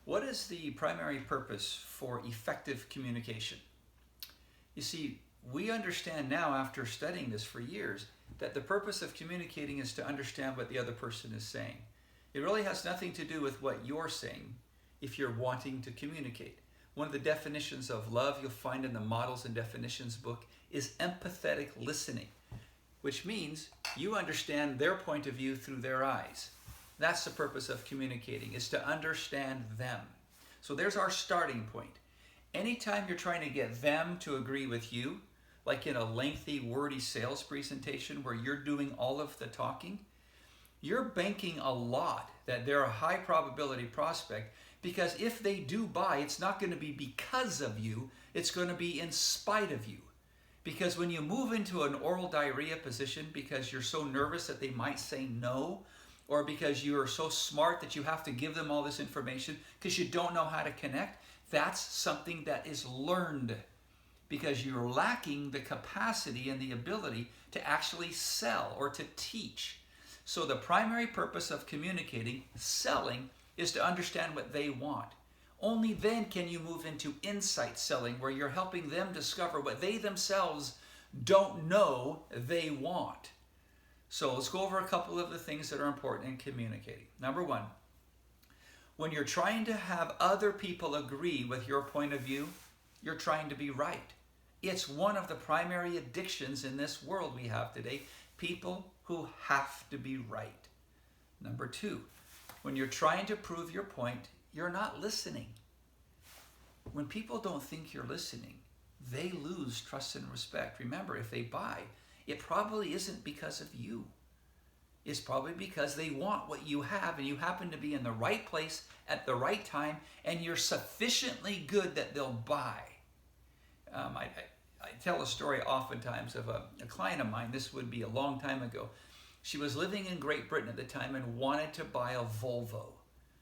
What is the primary purpose for effective communication? You see, we understand now after studying this for years that the purpose of communicating is to understand what the other person is saying. It really has nothing to do with what you're saying if you're wanting to communicate. One of the definitions of love you'll find in the Models and Definitions book is empathetic listening, which means you understand their point of view through their eyes. That's the purpose of communicating, is to understand them. So there's our starting point. Anytime you're trying to get them to agree with you, like in a lengthy, wordy sales presentation where you're doing all of the talking, you're banking a lot that they're a high probability prospect, because if they do buy, it's not going to be because of you, it's going to be in spite of you. Because when you move into an oral diarrhea position because you're so nervous that they might say no, or because you are so smart that you have to give them all this information because you don't know how to connect, that's something that is learned, because you're lacking the capacity and the ability to actually sell or to teach. So the primary purpose of communicating, selling, is to understand what they want. Only then can you move into insight selling, where you're helping them discover what they themselves don't know they want. So let's go over a couple of the things that are important in communicating. Number one, when you're trying to have other people agree with your point of view, you're trying to be right. It's one of the primary addictions in this world we have today, people who have to be right. Number two, when you're trying to prove your point, you're not listening. When people don't think you're listening, they lose trust and respect. Remember, if they buy, it probably isn't because of you. It's probably because they want what you have, and you happen to be in the right place at the right time, and you're sufficiently good that they'll buy. I tell a story oftentimes of a client of mine. This would be a long time ago. She was living in Great Britain at the time and wanted to buy a Volvo.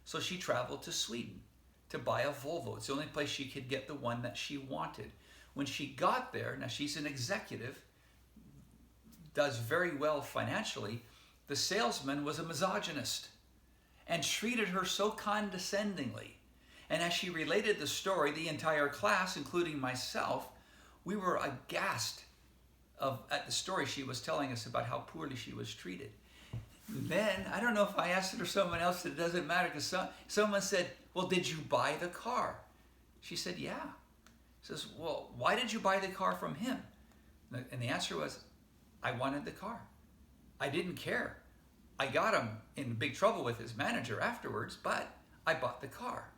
So she traveled to Sweden to buy a Volvo. It's the only place she could get the one that she wanted. When she got there, now she's an executive, does very well financially, the salesman was a misogynist and treated her so condescendingly. And as she related the story, the entire class, including myself, we were aghast at the story she was telling us about how poorly she was treated. Then, I don't know if I asked it or someone else, it doesn't matter, because someone said, well, did you buy the car? She said, yeah. Says, well, why did you buy the car from him? And the answer was, I wanted the car. I didn't care. I got him in big trouble with his manager afterwards, but I bought the car.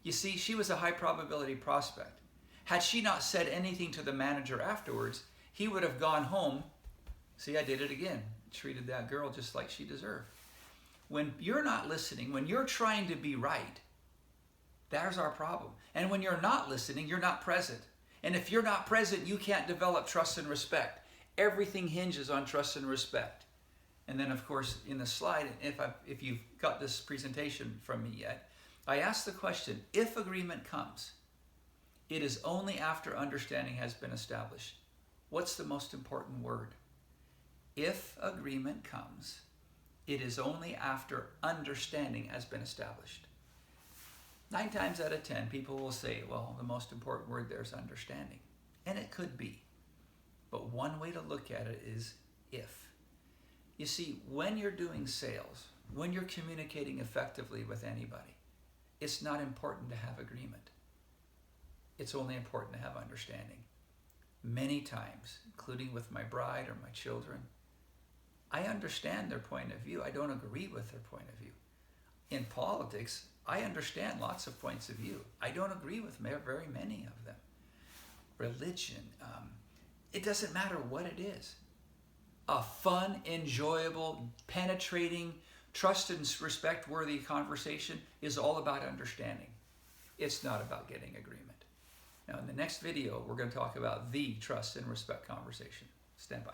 You see, she was a high probability prospect. Had she not said anything to the manager afterwards, he would have gone home. See, I did it again. Treated that girl just like she deserved. When you're not listening, when you're trying to be right, there's our problem. And when you're not listening, you're not present. And if you're not present, you can't develop trust and respect. Everything hinges on trust and respect. And then, of course, in the slide, if you've got this presentation from me yet, I asked the question, if agreement comes, it is only after understanding has been established. What's the most important word? If agreement comes, it is only after understanding has been established. 9 times out of 10, people will say, well, the most important word there is understanding. And it could be. But one way to look at it is if. You see, when you're doing sales, when you're communicating effectively with anybody, it's not important to have agreement. It's only important to have understanding. Many times, including with my bride or my children, I understand their point of view. I don't agree with their point of view. In politics, I understand lots of points of view. I don't agree with very many of them. Religion, it doesn't matter what it is. A fun, enjoyable, penetrating, trust and respect-worthy conversation is all about understanding. It's not about getting agreement. Now, in the next video, we're going to talk about the trust and respect conversation. Stand by.